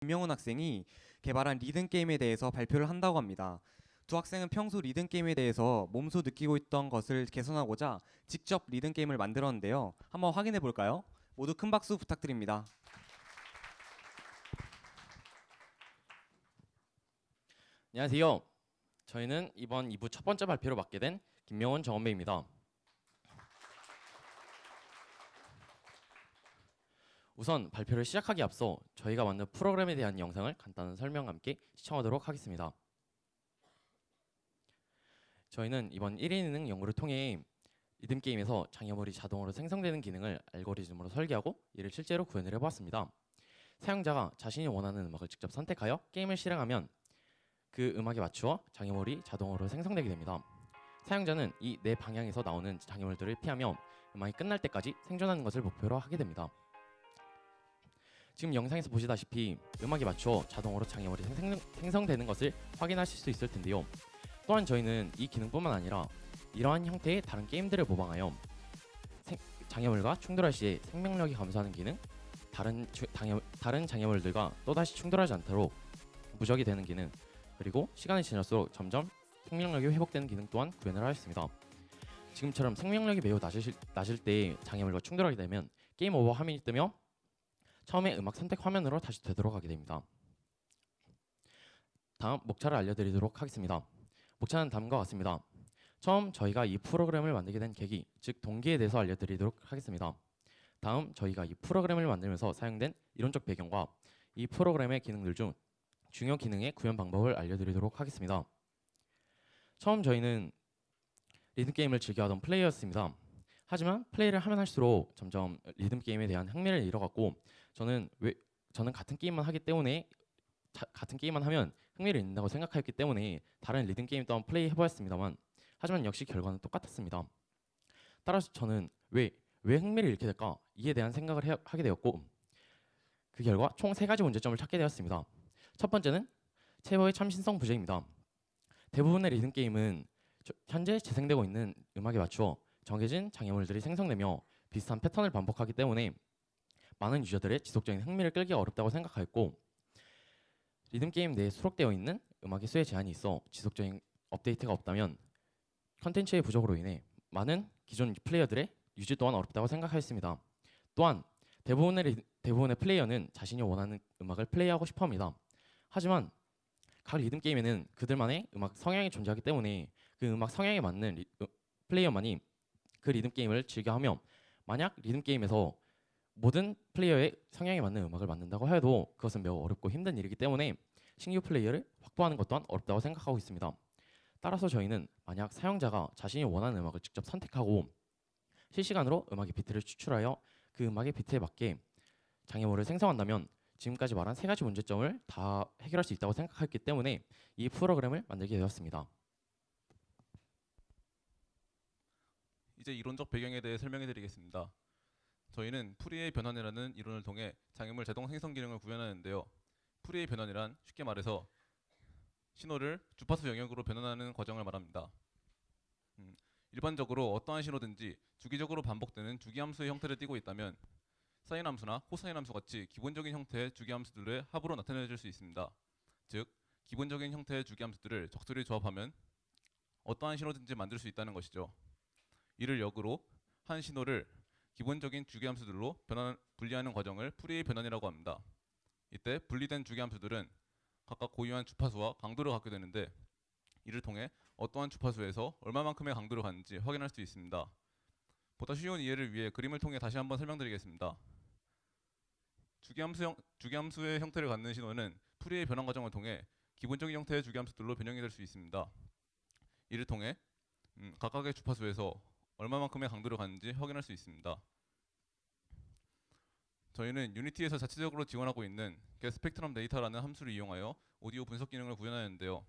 김명훈 학생이 개발한 리듬 게임에 대해서 발표를 한다고 합니다. 두 학생은 평소 리듬 게임에 대해서 몸소 느끼고 있던 것을 개선하고자 직접 리듬 게임을 만들었는데요. 한번 확인해 볼까요? 모두 큰 박수 부탁드립니다. 안녕하세요. 저희는 이번 2부 첫 번째 발표를 맡게 된 김명훈 정원배입니다. 우선 발표를 시작하기 앞서 저희가 만든 프로그램에 대한 영상을 간단한 설명과 함께 시청하도록 하겠습니다. 저희는 이번 1인 연구를 통해 리듬 게임에서 장애물이 자동으로 생성되는 기능을 알고리즘으로 설계하고 이를 실제로 구현을 해보았습니다. 사용자가 자신이 원하는 음악을 직접 선택하여 게임을 실행하면 그 음악에 맞추어 장애물이 자동으로 생성되게 됩니다. 사용자는 이 네 방향에서 나오는 장애물들을 피하며 음악이 끝날 때까지 생존하는 것을 목표로 하게 됩니다. 지금 영상에서 보시다시피 음악에 맞추어 자동으로 장애물이 생성되는 것을 확인하실 수 있을 텐데요. 또한 저희는 이 기능뿐만 아니라 이러한 형태의 다른 게임들을 모방하여 장애물과 충돌할 시에 생명력이 감소하는 기능, 다른 장애물들과 또다시 충돌하지 않도록 무적이 되는 기능, 그리고 시간이 지날수록 점점 생명력이 회복되는 기능 또한 구현을 하였습니다. 지금처럼 생명력이 매우 낮을 때 장애물과 충돌하게 되면 게임 오버 화면이 뜨며 처음에 음악 선택 화면으로 다시 되돌아가게 됩니다. 다음 목차를 알려드리도록 하겠습니다. 목차는 다음과 같습니다. 처음 저희가 이 프로그램을 만들게 된 계기, 즉 동기에 대해서 알려드리도록 하겠습니다. 다음 저희가 이 프로그램을 만들면서 사용된 이론적 배경과 이 프로그램의 기능들 중 중요 기능의 구현 방법을 알려드리도록 하겠습니다. 처음 저희는 리듬 게임을 즐겨하던 플레이어였습니다. 하지만 플레이를 하면 할수록 점점 리듬 게임에 대한 흥미를 잃어갔고 저는 같은 게임만 하기 때문에 같은 게임만 하면 흥미를 잃는다고 생각하였기 때문에 다른 리듬 게임 또한 플레이 해보았습니다만 하지만 역시 결과는 똑같았습니다. 따라서 저는 왜 흥미를 잃게 될까? 이에 대한 생각을 하게 되었고 그 결과 총 3가지 문제점을 찾게 되었습니다. 첫 번째는 최고의 참신성 부재입니다. 대부분의 리듬 게임은 현재 재생되고 있는 음악에 맞추어 정해진 장애물들이 생성되며 비슷한 패턴을 반복하기 때문에 많은 유저들의 지속적인 흥미를 끌기가 어렵다고 생각하였고 리듬 게임 내에 수록되어 있는 음악의 수에 제한이 있어 지속적인 업데이트가 없다면 컨텐츠의 부족으로 인해 많은 기존 플레이어들의 유지 또한 어렵다고 생각하였습니다. 또한 대부분의 플레이어는 자신이 원하는 음악을 플레이하고 싶어합니다. 하지만 각 리듬 게임에는 그들만의 음악 성향이 존재하기 때문에 그 음악 성향에 맞는 플레이어만이 그 리듬 게임을 즐겨하며 만약 리듬 게임에서 모든 플레이어의 성향에 맞는 음악을 만든다고 해도 그것은 매우 어렵고 힘든 일이기 때문에 신규 플레이어를 확보하는 것 또한 어렵다고 생각하고 있습니다. 따라서 저희는 만약 사용자가 자신이 원하는 음악을 직접 선택하고 실시간으로 음악의 비트를 추출하여 그 음악의 비트에 맞게 장애물을 생성한다면 지금까지 말한 3가지 문제점을 다 해결할 수 있다고 생각했기 때문에 이 프로그램을 만들게 되었습니다. 이제 이론적 배경에 대해 설명해 드리겠습니다. 저희는 풀이의 변환이라는 이론을 통해 장애물 자동 생성 기능을 구현하는데요. 풀이의 변환이란 쉽게 말해서 신호를 주파수 영역으로 변환하는 과정을 말합니다. 일반적으로 어떠한 신호든지 주기적으로 반복되는 주기함수의 형태를 띠고 있다면 사인 함수나 코사인 함수 같이 기본적인 형태의 주기함수들의 합으로 나타내질 수 있습니다. 즉, 기본적인 형태의 주기함수들을 적절히 조합하면 어떠한 신호든지 만들 수 있다는 것이죠. 이를 역으로 한 신호를 기본적인 주기함수들로 분리하는 과정을 풀이의 변환이라고 합니다. 이때 분리된 주기함수들은 각각 고유한 주파수와 강도를 갖게 되는데 이를 통해 어떠한 주파수에서 얼마만큼의 강도를 갖는지 확인할 수 있습니다. 보다 쉬운 이해를 위해 그림을 통해 다시 한번 설명드리겠습니다. 주기함수의 형태를 갖는 신호는 풀이의 변환 과정을 통해 기본적인 형태의 주기함수들로 변형이 될 수 있습니다. 이를 통해 각각의 주파수에서 얼마만큼의 강도를 갖는지 확인할 수 있습니다. 저희는 유니티에서 자체적으로 지원하고 있는 getSpectrum data라는 함수를 이용하여 오디오 분석 기능을 구현하였는데요.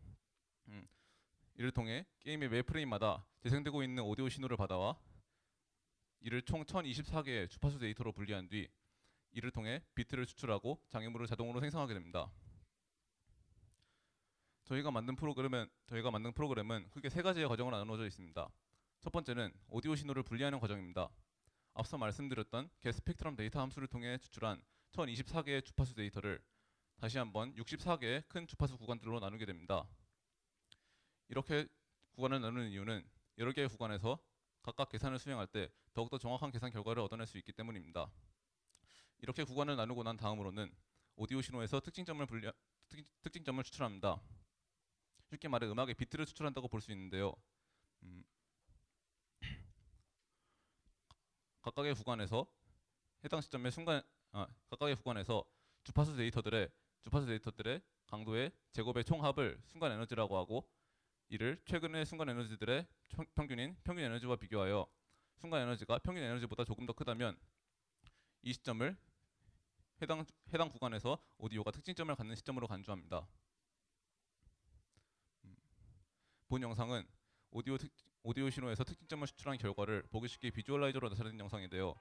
이를 통해 게임의 매 프레임마다 재생되고 있는 오디오 신호를 받아와 이를 총 1024개의 주파수 데이터로 분리한 뒤 이를 통해 비트를 추출하고 장애물을 자동으로 생성하게 됩니다. 저희가 만든 프로그램은 크게 3가지의 과정으로 나누어져 있습니다. 첫 번째는 오디오 신호를 분리하는 과정입니다. 앞서 말씀드렸던 getSpectrum 데이터 함수를 통해 추출한 1024개의 주파수 데이터를 다시 한번 64개의 큰 주파수 구간들로 나누게 됩니다. 이렇게 구간을 나누는 이유는 여러 개의 구간에서 각각 계산을 수행할 때 더욱더 정확한 계산 결과를 얻어낼 수 있기 때문입니다. 이렇게 구간을 나누고 난 다음으로는 오디오 신호에서 특징점을 추출합니다. 쉽게 말해 음악의 비트를 추출한다고 볼 수 있는데요. 각각의 구간에서 해당 시점의 각각의 구간에서 주파수 데이터들의 강도의 제곱의 총합을 순간 에너지라고 하고, 이를 최근의 순간 에너지들의 평균인 평균 에너지와 비교하여 순간 에너지가 평균 에너지보다 조금 더 크다면 이 시점을 해당 구간에서 오디오가 특징점을 갖는 시점으로 간주합니다. 본 영상은 오디오 신호에서 특징점을 추출한 결과를 보기 쉽게 비주얼라이저로 나타낸 영상인데요.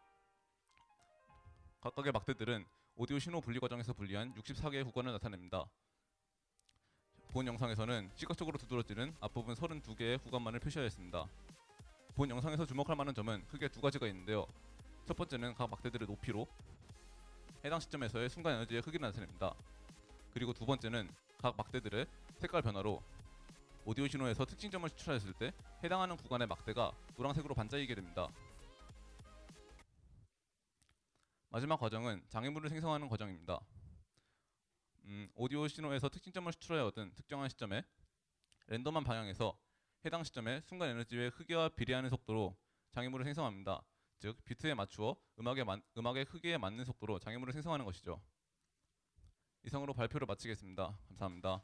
각각의 막대들은 오디오 신호 분리 과정에서 분리한 64개의 구간을 나타냅니다. 본 영상에서는 시각적으로 두드러지는 앞부분 32개의 구간만을 표시하였습니다. 본 영상에서 주목할 만한 점은 크게 두 가지가 있는데요. 첫 번째는 각 막대들의 높이로 해당 시점에서의 순간 에너지의 크기를 나타냅니다. 그리고 두 번째는 각 막대들의 색깔 변화로 오디오 신호에서 특징점을 추출했을 때 해당하는 구간의 막대가 노란색으로 반짝이게 됩니다. 마지막 과정은 장애물을 생성하는 과정입니다. 오디오 신호에서 특징점을 추출하여 얻은 특정한 시점에 랜덤한 방향에서 해당 시점의 순간 에너지의 크기와 비례하는 속도로 장애물을 생성합니다. 즉 비트에 맞추어 음악의 크기에 맞는 속도로 장애물을 생성하는 것이죠. 이상으로 발표를 마치겠습니다. 감사합니다.